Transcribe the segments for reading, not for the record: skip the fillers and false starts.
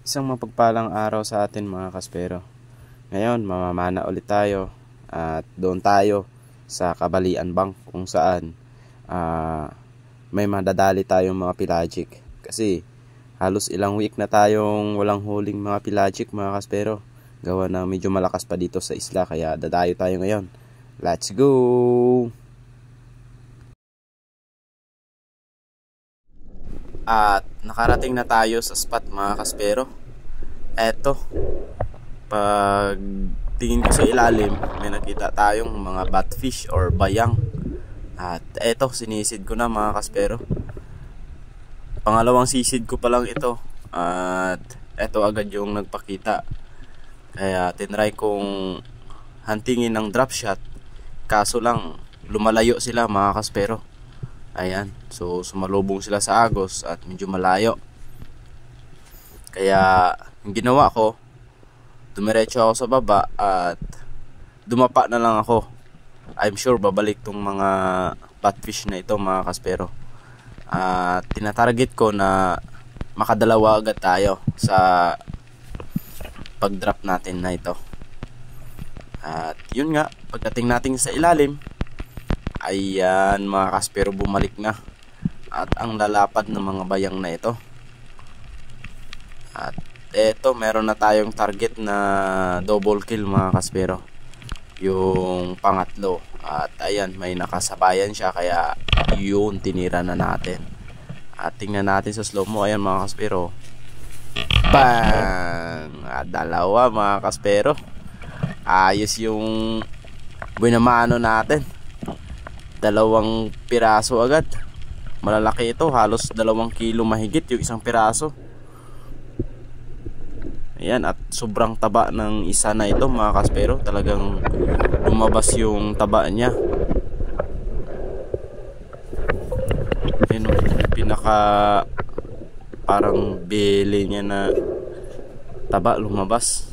Isang mapagpalang araw sa atin mga kaspero. Ngayon, mamamana ulit tayo at doon tayo sa Kabalian Bank kung saan may madadali tayong mga pelagic. Kasi halos ilang week na tayong walang huling mga pelagic mga kaspero. Gawa na medyo malakas pa dito sa isla kaya dadayo tayo ngayon. Let's go! At nakarating na tayo sa spot mga kaspero. Eto, pag tingin ko sa ilalim, may nakita tayong mga batfish or bayang. At eto, sinisid ko na mga kaspero. Pangalawang sisid ko pa lang ito. At eto agad yung nagpakita. Kaya tinry kong huntingin ng drop shot. Kaso lang, lumalayo sila mga kaspero. Ayan, so sumalubong sila sa agos at medyo malayo. Kaya yung ginawa ko, dumiretso ako sa baba at dumapa na lang ako. I'm sure babalik tong mga batfish na ito mga kaspero. At tinatarget ko na makadalawa agad tayo sa pag-drop natin na ito. At yun nga, pagdating natin sa ilalim, ayan mga kaspero, bumalik na. At ang lalapad ng mga bayang na ito. At eto, meron na tayong target na double kill mga kaspero, yung pangatlo. At ayan, may nakasabayan siya kaya yun, tinira na natin. At tingnan natin sa slow mo, ayan mga kaspero, bang! At dalawa mga kaspero. Ayos yung binamano natin, 2 piraso agad. Malalaki ito, halos 2 kilo mahigit yung isang piraso. Ayan, at sobrang taba ng isa na ito mga kaspero. Talagang lumabas yung taba niya. Ayan, pinaka parang bele niya na taba lumabas.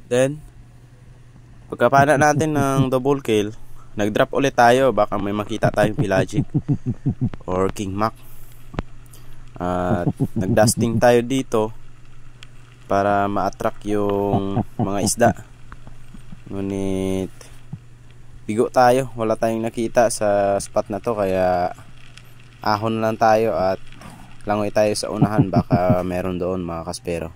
Then, pagkapana natin ng double kill, nag-drop ulit tayo. Baka may makita tayong pelagic or king mac. At nag-dusting tayo dito para ma-attract yung mga isda. Ngunit bigo tayo, wala tayong nakita sa spot na to. Kaya ahon lang tayo at langoy tayo sa unahan. Baka meron doon mga kaspero.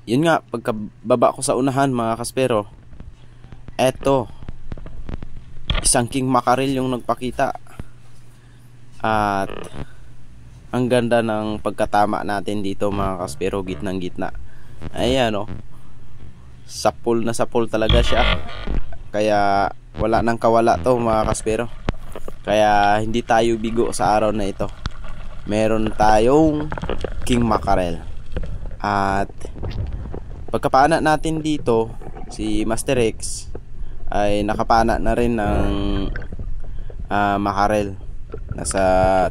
Yun nga, pagkababa ko sa unahan mga kaspero, eto, isang king mackerel yung nagpakita. At ang ganda ng pagkatama natin dito mga kaspero, gitnang gitna. Ayan o, sapul na sapul talaga siya. Kaya wala nang kawala to mga kaspero. Kaya hindi tayo bigo sa araw na ito. Meron tayong king mackerel. At pagkapana natin dito, si Master X ay nakapana na rin ng mackerel. Nasa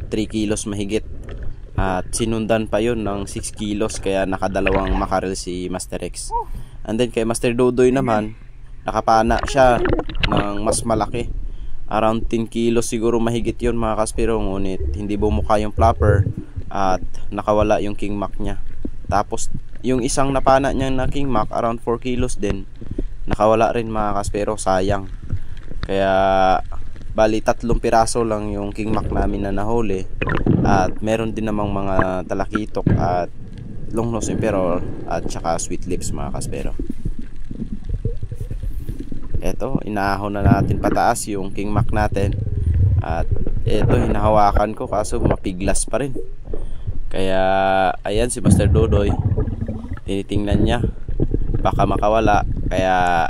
3 kilos mahigit. At sinundan pa yun ng 6 kilos. Kaya nakadalawang mackerel si Master X. And then kay Master Dodoy naman, nakapana siya ng mas malaki. Around 10 kilos siguro mahigit yun mga kaspero. Ngunit hindi bumuka yung flopper at nakawala yung king mac niya. Tapos yung isang napana niya na king mac around 4 kilos din, nakawala rin mga kaspero, sayang. Kaya bali 3 piraso lang yung king mac namin na nahuli, at meron din namang mga talakitok at long nose emperor at saka sweet lips mga kaspero. Eto, inaahon na natin pataas yung king mac natin, at eto, hinahawakan ko kaso mapiglas pa rin. Kaya ayan, si Master Dodoy, tinitingnan niya baka makawala, kaya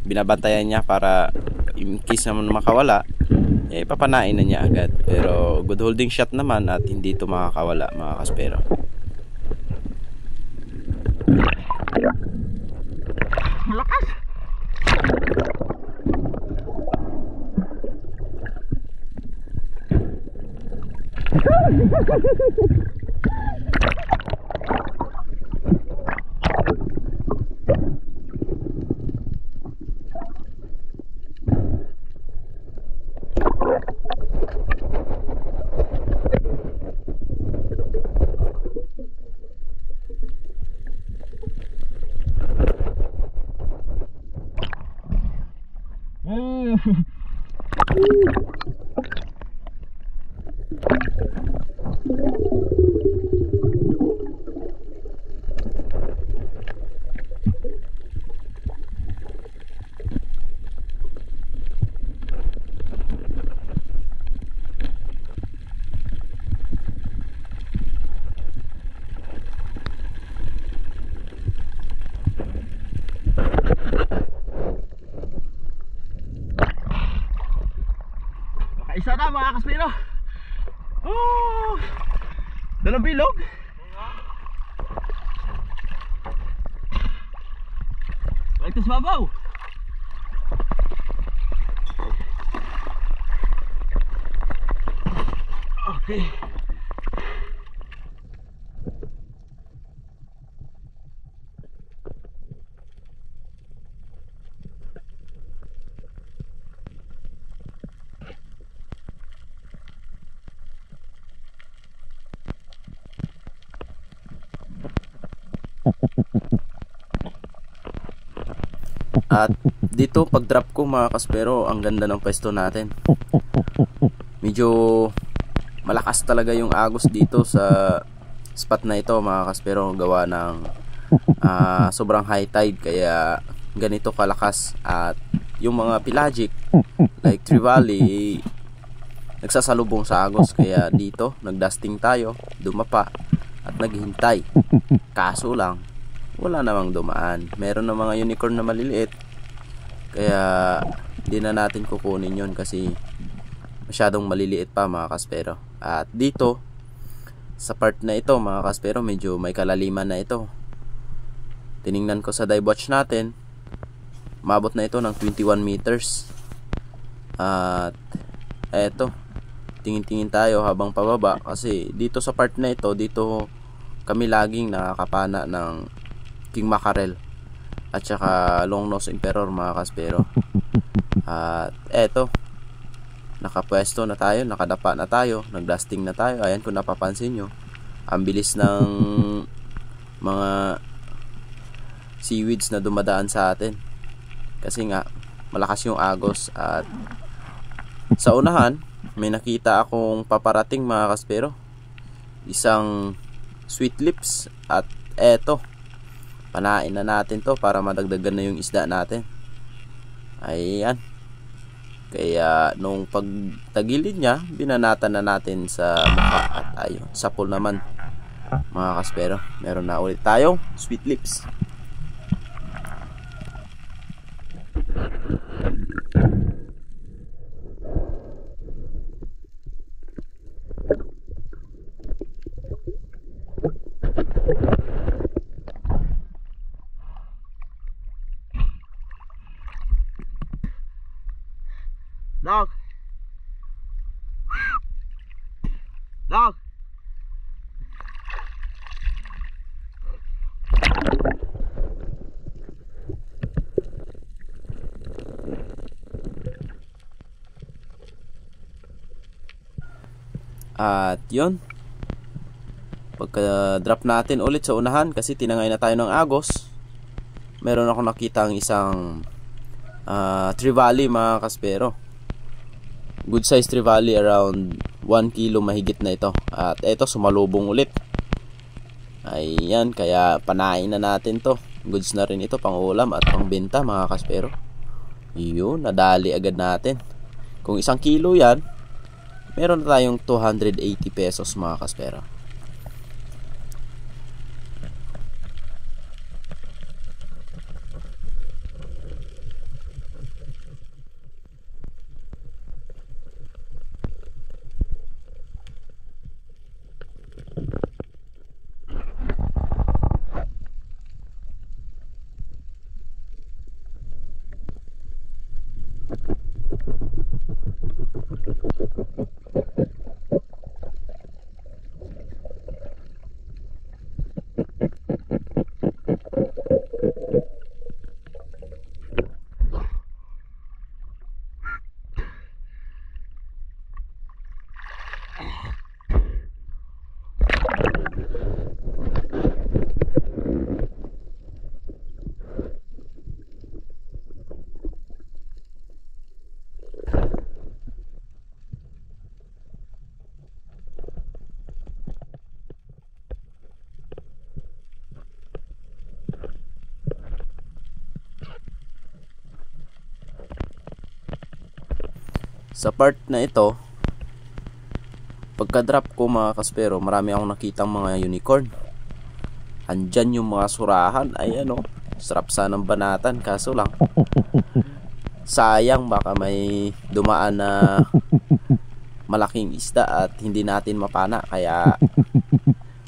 binabantayan niya para in case naman makawala, papanain na niya agad. Pero good holding shot naman at hindi ito makakawala mga kaspero. Malakas. Isa na mga kaspero. Oh, dalang bilog. Balik sa babaw. Okay. At dito pag drop ko mga kaspero, ang ganda ng pwesto natin. Medyo malakas talaga yung agos dito sa spot na ito mga kaspero, gawa ng sobrang high tide, kaya ganito kalakas. At yung mga pelagic like Trevally nagsasalubong sa agos, kaya dito nagdusting tayo, dumapa at naghintay. Kaso lang wala namang dumaan. Meron na mga unicorn na maliliit, kaya di na natin kukunin yon kasi masyadong maliliit pa mga kaspero. At dito sa part na ito mga kaspero, medyo may kalaliman na ito. Tiningnan ko sa dive watch natin, maabot na ito ng 21 meters. At eto, tingin-tingin tayo habang pababa, kasi dito sa part na ito, dito kami laging nakakapana ng king mackerel at saka long nose emperor mga kaspero. At eto, nakapwesto na tayo, nakadapa na tayo, nagdusting na tayo. Ayan, kung napapansin nyo, ang bilis ng mga seaweeds na dumadaan sa atin, kasi nga malakas yung agos. At sa unahan may nakita akong paparating mga kaspero, isang sweet lips. At eto, panain na natin to para madagdagan na yung isda natin. Ayan, kaya nung pagtagilid niya, binanatan na natin sa mukha. At ayun, sapol naman mga kaspero, meron na ulit tayong sweet lips. Dog. Dog. At yun, pagka drop natin ulit sa unahan, kasi tinangay na tayo ng agos, meron ako nakita ang isang trevally mga kaspero. Good size trevally, around 1 kilo mahigit na ito. At ito sumalubong ulit. Ayan, kaya panain na natin to. Goods na rin ito, pang ulam at pang benta mga kaspero. Yun, nadali agad natin. Kung 1 kilo yan, meron na tayong 280 pesos mga kaspero. Sa part na ito, pagka-drop ko mga kaspero, marami akong nakitang mga unicorn. Andyan yung mga surahan. Ayan o, sarap sanang banatan, kaso lang sayang, baka may dumaan na malaking isda at hindi natin mapana. Kaya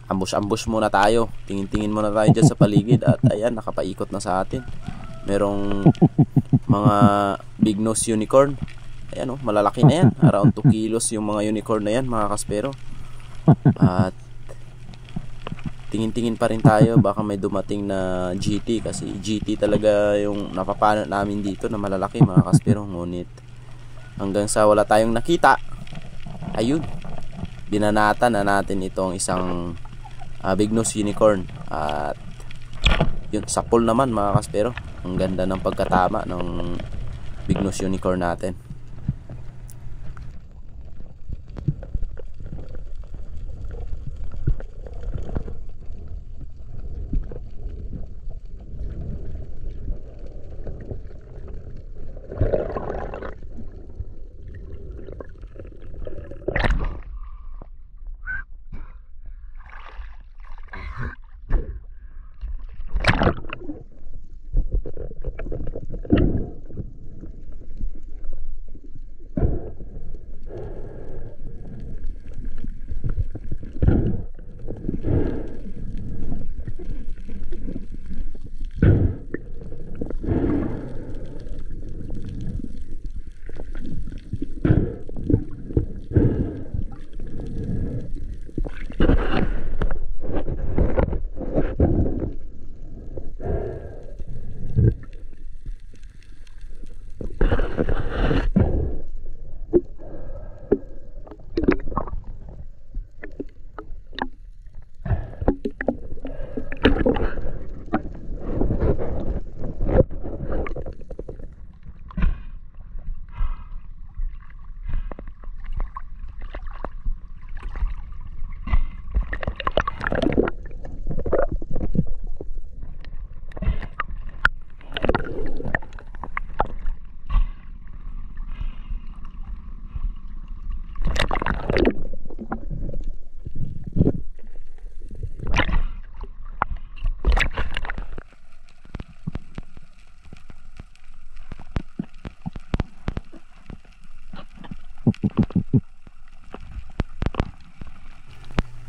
ambush muna tayo, tingin-tingin muna tayo dyan sa paligid. At ayan, nakapaikot na sa atin. Merong mga big nose unicorn. Ayan o, malalaki na yan. Around 2 kilos yung mga unicorn na yan mga kaspero. At tingin-tingin pa rin tayo, baka may dumating na GT. Kasi GT talaga yung napapana namin dito na malalaki mga kaspero. Ngunit hanggang sa wala tayong nakita, ayun, binanatan na natin itong isang big nose unicorn. At yun, sa pool naman mga kaspero. Ang ganda ng pagkatama ng big nose unicorn natin.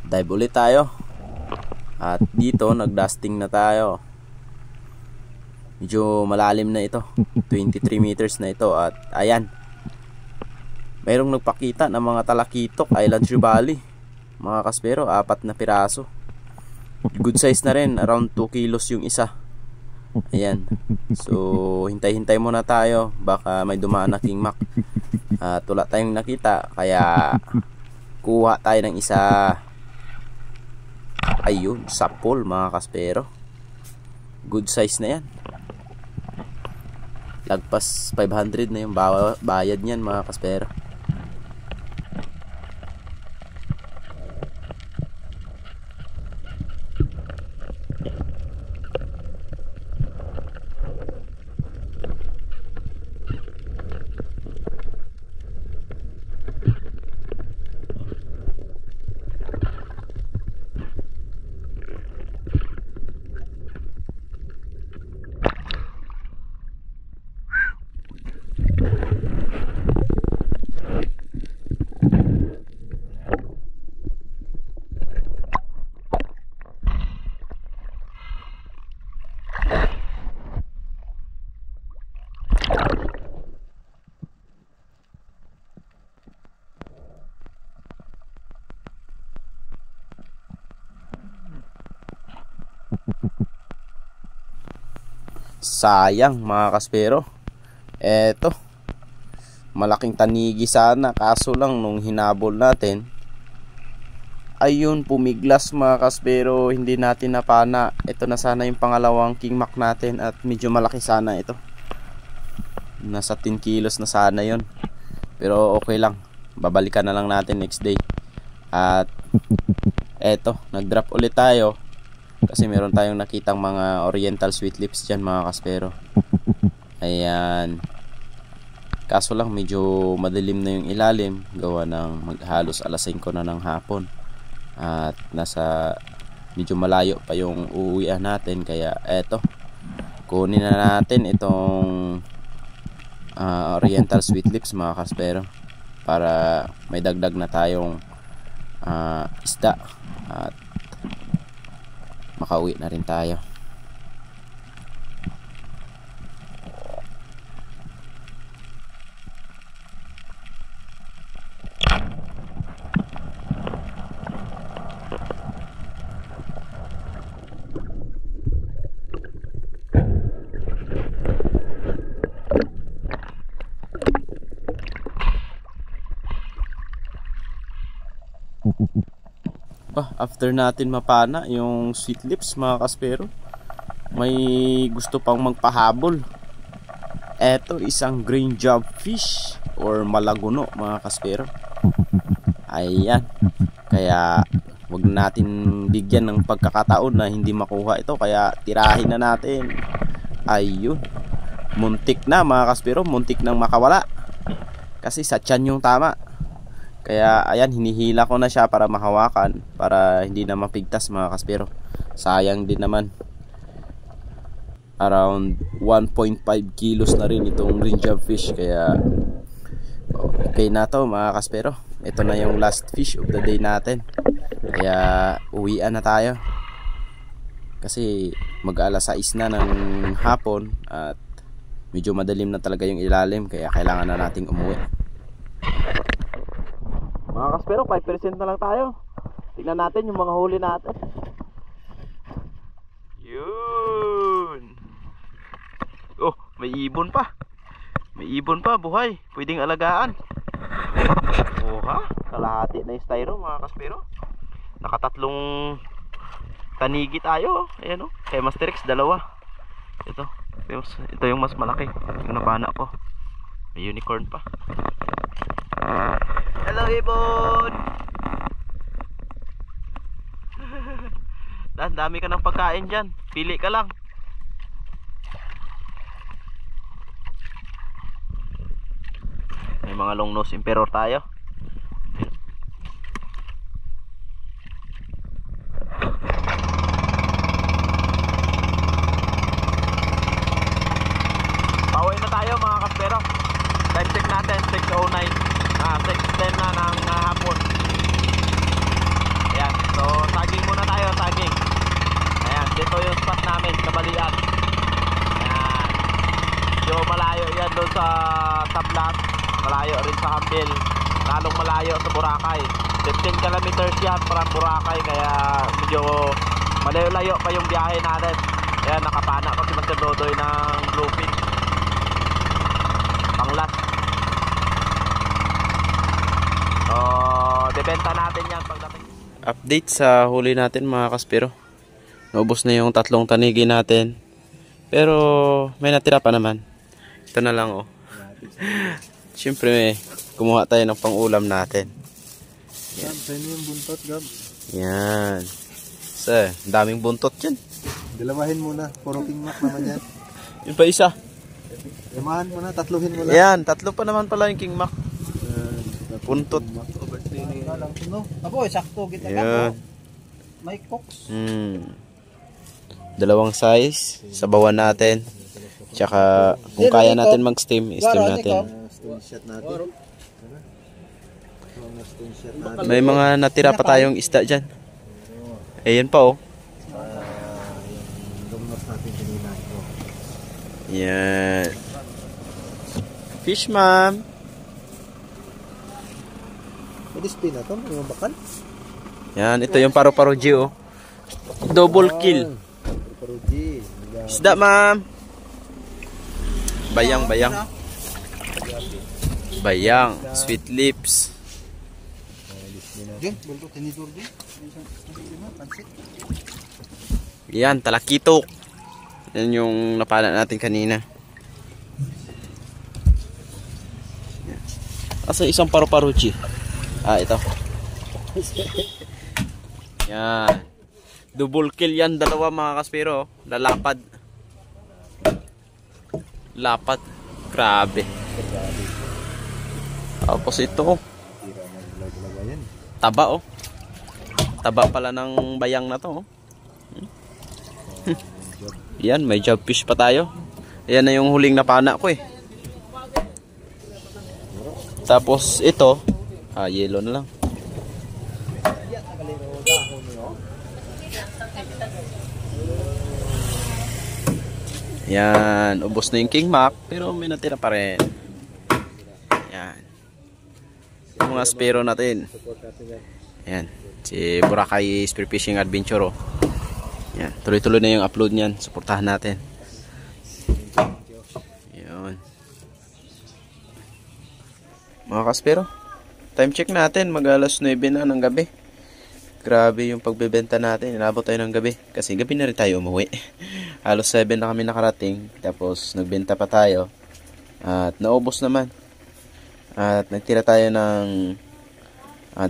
Dive ulit tayo. At dito nagdusting na tayo. Medyo malalim na ito, 23 meters na ito. At ayan, mayroong nagpakita ng mga talakitok Island Trevally mga kaspero, 4 na piraso. Good size na rin, around 2 kilos yung isa. Ayan, so hintay-hintay muna tayo, baka may dumaan na king mac. At wala tayong nakita, kaya kuha tayo ng isa. Ayun, sapol mga kaspero. Good size na yan. lagpas 500 na yung bayad niyan mga kaspero. Sayang mga kaspero. Eto, malaking tanigi sana, kaso lang nung hinabol natin, ayun, pumiglas mga kaspero, hindi natin napana. Ito na sana yung pangalawang king mac natin at medyo malaki sana ito. Nasa 10 kilos na sana yon. Pero okay lang, babalikan na lang natin next day. At eto, nag-drop ulit tayo kasi meron tayong nakitang mga oriental sweet lips dyan mga kaspero. Ayan, kaso lang medyo madilim na yung ilalim, gawa ng maghalos alas 5 na ng hapon at nasa medyo malayo pa yung uuwian natin. Kaya eto, kunin na natin itong oriental sweet lips mga kaspero para may dagdag na tayong isda at makauwi na rin tayo. After natin mapana yung sweet lips mga kaspero, may gusto pang magpahabol. Eto, isang green job fish or malaguno mga kaspero. Ayan, kaya wag natin bigyan ng pagkakataon na hindi makuha ito, kaya tirahin na natin. Ayun, muntik na mga kaspero, muntik nang makawala kasi sa tiyan yung tama. Kaya ayan, hinihila ko na siya para mahawakan, para hindi na mapigtas mga kaspero. Sayang din naman, around 1.5 kilos na rin itong green job fish. Kaya okay na to mga kaspero. Ito na yung last fish of the day natin, kaya uwian na tayo kasi mag-alas 6 na ng hapon at medyo madilim na talaga yung ilalim, kaya kailangan na nating umuwi. Mga kaspero, 5% na lang tayo. Tignan natin yung mga huli natin. Yun. Oh, may ibon pa. May ibon pa, buhay. Pwedeng alagaan. Oh ha, kalahati na yung styro mga kaspero. Nakatatlong tanigi tayo. Ayan o, kay Master X, dalawa. Ito yung mas malaki, yung napana ko. May unicorn pa. Hello ibon. Dami ka ng pagkain dyan, pili ka lang. May mga long nose emperor tayo. Pauwi na tayo mga kaspero. Time check natin 6:09. 6:10 na ng hapon. Ayan, so tagging muna tayo, tagging. Ayan, dito yung spot namin sa Balian. Ayan, medyo malayo yan doon sa Tablat, malayo rin sa Hambil, lalong malayo sa Boracay. 15 kilometers yan from Boracay, kaya medyo malayo-layo pa yung biyahe natin. Ayan, nakapana ko si Master Dodoy ng bluefin panglas. Debenta natin yan pagdating. Update sa huli natin mga kaspero. Naubos na yung tatlong tanigi natin, pero may natira pa naman. Ito na lang, oh. Siyempre, kumuha tayo ng pang-ulam natin. Gab, sa'yo yung buntot, Gab. Yan. So, daming buntot yan. Dalawahin muna. Puro King Mac naman yan. Yung pa isa. Lamahan mo na, tatluhin mo lang. Yan, tatlo pa naman pala yung King Mac. Buntot. Abo, sakto kita Yan. May cooks. Dalawang size. Sabawan natin. Tsaka, kung kaya natin mag-steam, steam natin. Stone shot natin. Stone shot natin. May mga natira pa tayong isda dyan. Ayan pa, oh. Yung lumnos natin kanina. Yan. Fish, ma'am. Pwede spin na ito, may bakal. Yan, ito yung paru-paro G, oh. Double kill. Paruji. Isda, ma'am. Bayang. Bayang. Sweet lips. Diyan, buntot tinidor din. Yan, talakitok. Yan yung napala natin kanina. Asa isang paru-paro G? Ito. Yan. Double kill yan, dalawa mga kaspero. Lalapad. Lapad. Grabe. Tapos ito. Taba, oh. Taba pala ng bayang na to, oh. Yan, may job fish pa tayo. Yan na yung huling napana ko, eh. Tapos ito, yellow na lang. Yan, ubos na yung King Mac, pero may natira pa rin. Yan. Yung mga spero natin. Yan, si Boracay Spearfishing Adventure, oh. Yan, tuloy-tuloy na yung upload niyan. Suportahan natin. Yan. Mga kaspero, time check natin, mag alas 9 na ng gabi. Grabe yung pagbebenta natin. Inabot tayo ng gabi kasi gabi na rin tayo umuwi. Halos 7 na kami nakarating, tapos nagbenta pa tayo at naubos naman. At nagtira tayo ng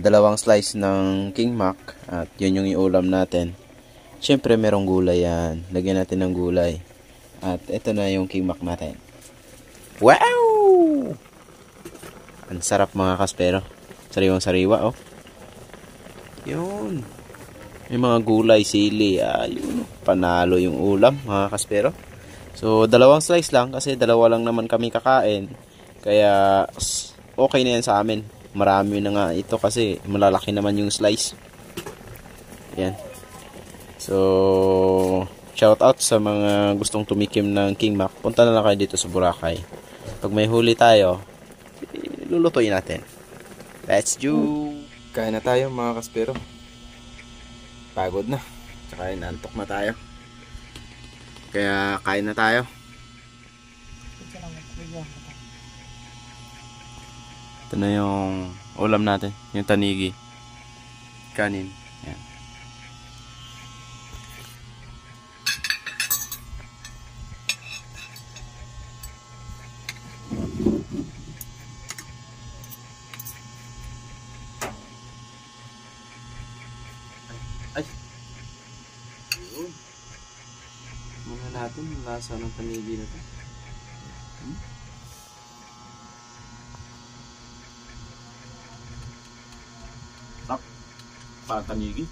dalawang slice ng King Mac at yun yung iulam natin. Siyempre merong gulay yan. Lagyan natin ng gulay. At ito na yung King Mac natin. Wow! Ang sarap mga kaspero. Sariwang sariwa, oh. Yun. May mga gulay, sili. Ayun. Panalo yung ulam mga kaspero. So dalawang slice lang kasi dalawa lang naman kami kakain. Kaya okay na yan sa amin. Marami na nga ito kasi malalaki naman yung slice. Yan. So shout out sa mga gustong tumikim ng King Mac. Punta na lang kayo dito sa Boracay. Pag may huli tayo, lulutuin natin. Let's do. Kain na tayo mga kaspero. Pagod na. Tsaka inaantok na tayo. Kaya kain na tayo. Ito na yung ulam natin. Yung tanigi. Kanin. Yan. Ay. Ayun. Muna natin yung lasa ng tanigi na ito. Sarap. Para tanigi.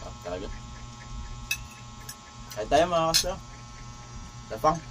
Sarap talaga. Kahit tayo mga kasya. Tapang.